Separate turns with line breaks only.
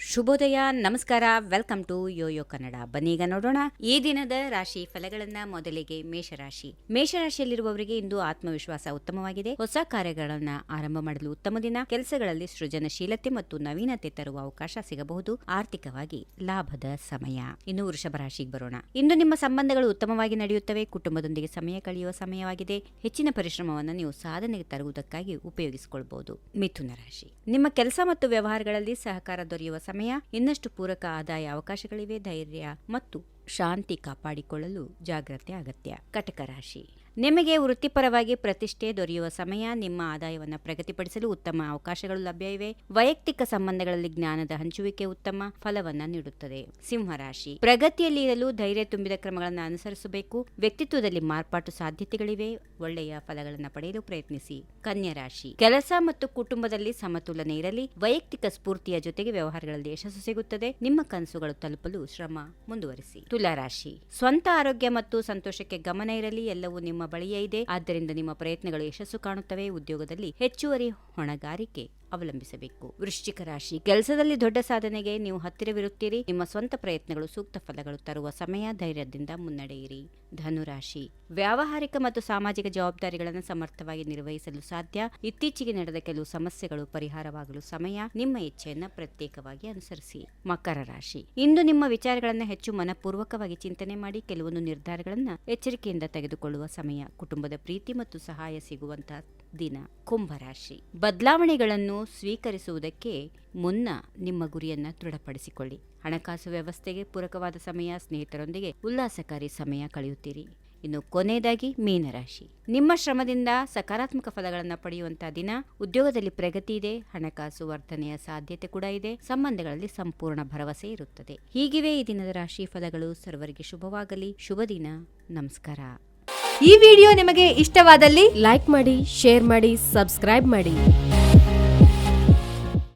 ಶುಭೋದಯ, ನಮಸ್ಕಾರ, welcome to Yoyo Kannada. ಬನ್ನೀಗ ನೋಡೋಣ ಈ ದಿನದ ರಾಶಿ ಫಲಗಳನ್ನ. ಮೊದಲಿಗೆ ಮೇಷರಾಶಿ. ಮೇಷರಾಶಿಯಲ್ಲಿರುವವರಿಗೆ ಇಂದು ಆತ್ಮವಿಶ್ವಾಸ ಉತ್ತಮವಾಗಿದೆ. ಹೊಸ ಕಾರ್ಯಗಳನ್ನ ಆರಂಭ ಮಾಡಲು ಉತ್ತಮ ದಿನ. ಕೆಲಸಗಳಲ್ಲಿ ಸೃಜನಶೀಲತೆ ಮತ್ತು ನವೀನತೆ ತರುವ ಅವಕಾಶ ಸಿಗಬಹುದು. ಆರ್ಥಿಕವಾಗಿ ಲಾಭದ ಸಮಯ. ಇನ್ನು ವೃಷಭ ರಾಶಿಗೆ ಬರೋಣ. ಇಂದು ನಿಮ್ಮ ಸಂಬಂಧಗಳು ಉತ್ತಮವಾಗಿ ನಡೆಯುತ್ತವೆ. ಕುಟುಂಬದೊಂದಿಗೆ ಸಮಯ ಕಳೆಯುವ ಸಮಯವಾಗಿದೆ. ಹೆಚ್ಚಿನ ಪರಿಶ್ರಮವನ್ನು ನೀವು ಸಾಧನೆಗೆ ತರುವುದಕ್ಕಾಗಿ ಉಪಯೋಗಿಸಿಕೊಳ್ಳಬಹುದು. ಮಿಥುನ ರಾಶಿ. ನಿಮ್ಮ ಕೆಲಸ ಮತ್ತು ವ್ಯವಹಾರಗಳಲ್ಲಿ ಸಹಕಾರ ದೊರೆಯುವ ಸಮಯ. ಇನ್ನಷ್ಟು ಪೂರಕ ಆದಾಯ ಅವಕಾಶಗಳಿವೆ. ಧೈರ್ಯ ಮತ್ತು ಶಾಂತಿ ಕಾಪಾಡಿಕೊಳ್ಳಲು ಜಾಗ್ರತೆ ಅಗತ್ಯ. ಕಟಕ ರಾಶಿ. ನಿಮಗೆ ವೃತ್ತಿಪರವಾಗಿ ಪ್ರತಿಷ್ಠೆ ದೊರೆಯುವ ಸಮಯ. ನಿಮ್ಮ ಆದಾಯವನ್ನು ಪ್ರಗತಿಪಡಿಸಲು ಉತ್ತಮ ಅವಕಾಶಗಳು ಲಭ್ಯ ಇವೆ. ವೈಯಕ್ತಿಕ ಸಂಬಂಧಗಳಲ್ಲಿ ಜ್ಞಾನದ ಹಂಚುವಿಕೆ ಉತ್ತಮ ಫಲವನ್ನ ನೀಡುತ್ತದೆ. ಸಿಂಹರಾಶಿ. ಪ್ರಗತಿಯಲ್ಲಿ ಇರಲು ಧೈರ್ಯ ತುಂಬಿದ ಕ್ರಮಗಳನ್ನು ಅನುಸರಿಸಬೇಕು. ವ್ಯಕ್ತಿತ್ವದಲ್ಲಿ ಮಾರ್ಪಾಟು ಸಾಧ್ಯತೆಗಳಿವೆ. ಒಳ್ಳೆಯ ಫಲಗಳನ್ನು ಪಡೆಯಲು ಪ್ರಯತ್ನಿಸಿ. ಕನ್ಯಾ ರಾಶಿ. ಕೆಲಸ ಮತ್ತು ಕುಟುಂಬದಲ್ಲಿ ಸಮತೋಲನೆ ಇರಲಿ. ವೈಯಕ್ತಿಕ ಸ್ಫೂರ್ತಿಯ ಜೊತೆಗೆ ವ್ಯವಹಾರಗಳಲ್ಲಿ ಯಶಸ್ಸು ಸಿಗುತ್ತದೆ. ನಿಮ್ಮ ಕನಸುಗಳು ತಲುಪಲು ಶ್ರಮ ಮುಂದುವರಿಸಿ. ತುಲಾ ರಾಶಿ. ಸ್ವಂತ ಆರೋಗ್ಯ ಮತ್ತು ಸಂತೋಷಕ್ಕೆ ಗಮನ ಇರಲಿ. ಎಲ್ಲವೂ ನಿಮ್ಮ ಬಳಿಯೇ ಇದೆ, ಆದ್ದರಿಂದ ನಿಮ್ಮ ಪ್ರಯತ್ನಗಳು ಯಶಸ್ಸು ಕಾಣುತ್ತವೆ. ಉದ್ಯೋಗದಲ್ಲಿ ಹೆಚ್ಚುವರಿ ಹೊಣೆಗಾರಿಕೆ ಅವಲಂಬಿಸಬೇಕು. ವೃಶ್ಚಿಕ ರಾಶಿ. ಕೆಲಸದಲ್ಲಿ ದೊಡ್ಡ ಸಾಧನೆಗೆ ನೀವು ಹತ್ತಿರವಿರುತ್ತೀರಿ. ನಿಮ್ಮ ಸ್ವಂತ ಪ್ರಯತ್ನಗಳು ಸೂಕ್ತ ಫಲಗಳು ತರುವ ಸಮಯ. ಧೈರ್ಯದಿಂದ ಮುನ್ನಡೆಯಿರಿ. ಧನುರಾಶಿ. ವ್ಯಾವಹಾರಿಕ ಮತ್ತು ಸಾಮಾಜಿಕ ಜವಾಬ್ದಾರಿಗಳನ್ನು ಸಮರ್ಥವಾಗಿ ನಿರ್ವಹಿಸಲು ಸಾಧ್ಯ. ಇತ್ತೀಚೆಗೆ ನಡೆದ ಕೆಲವು ಸಮಸ್ಯೆಗಳು ಪರಿಹಾರವಾಗಲು ಸಮಯ. ನಿಮ್ಮ ಇಚ್ಛೆಯನ್ನು ಪ್ರತ್ಯೇಕವಾಗಿ ಅನುಸರಿಸಿ. ಮಕರ ರಾಶಿ. ಇಂದು ನಿಮ್ಮ ವಿಚಾರಗಳನ್ನು ಹೆಚ್ಚು ಮನಪೂರ್ವಕವಾಗಿ ಚಿಂತನೆ ಮಾಡಿ. ಕೆಲವೊಂದು ನಿರ್ಧಾರಗಳನ್ನು ಎಚ್ಚರಿಕೆಯಿಂದ ತೆಗೆದುಕೊಳ್ಳುವ ಸಮಯ. ಕುಟುಂಬದ ಪ್ರೀತಿ ಮತ್ತು ಸಹಾಯ ಸಿಗುವಂತಹ ದಿನ. ಕುಂಭರಾಶಿ. ಬದಲಾವಣೆಗಳನ್ನು ಸ್ವೀಕರಿಸುವುದಕ್ಕೆ ಮುನ್ನ ನಿಮ್ಮ ಗುರಿಯನ್ನ ದೃಢಪಡಿಸಿಕೊಳ್ಳಿ. ಹಣಕಾಸು ವ್ಯವಸ್ಥೆಗೆ ಪೂರಕವಾದ ಸಮಯ. ಸ್ನೇಹಿತರೊಂದಿಗೆ ಉಲ್ಲಾಸಕಾರಿ ಸಮಯ ಕಳೆಯುತ್ತೀರಿ. ಇನ್ನು ಕೊನೆಯದಾಗಿ ಮೀನರಾಶಿ. ನಿಮ್ಮ ಶ್ರಮದಿಂದ ಸಕಾರಾತ್ಮಕ ಫಲಗಳನ್ನು ಪಡೆಯುವಂತಹ ದಿನ. ಉದ್ಯೋಗದಲ್ಲಿ ಪ್ರಗತಿ ಇದೆ. ಹಣಕಾಸು ವರ್ಧನೆಯ ಸಾಧ್ಯತೆ ಕೂಡ ಇದೆ. ಸಂಬಂಧಗಳಲ್ಲಿ ಸಂಪೂರ್ಣ ಭರವಸೆ ಇರುತ್ತದೆ. ಹೀಗಿವೆ ಈ ದಿನದ ರಾಶಿ ಫಲಗಳು. ಸರ್ವರಿಗೆ ಶುಭವಾಗಲಿ. ಶುಭ ದಿನ. ನಮಸ್ಕಾರ.
ಈ ವಿಡಿಯೋ ನಿಮಗೆ ಇಷ್ಟವಾದಲ್ಲಿ ಲೈಕ್ ಮಾಡಿ, ಶೇರ್ ಮಾಡಿ, ಸಬ್ಸ್ಕ್ರೈಬ್ ಮಾಡಿ.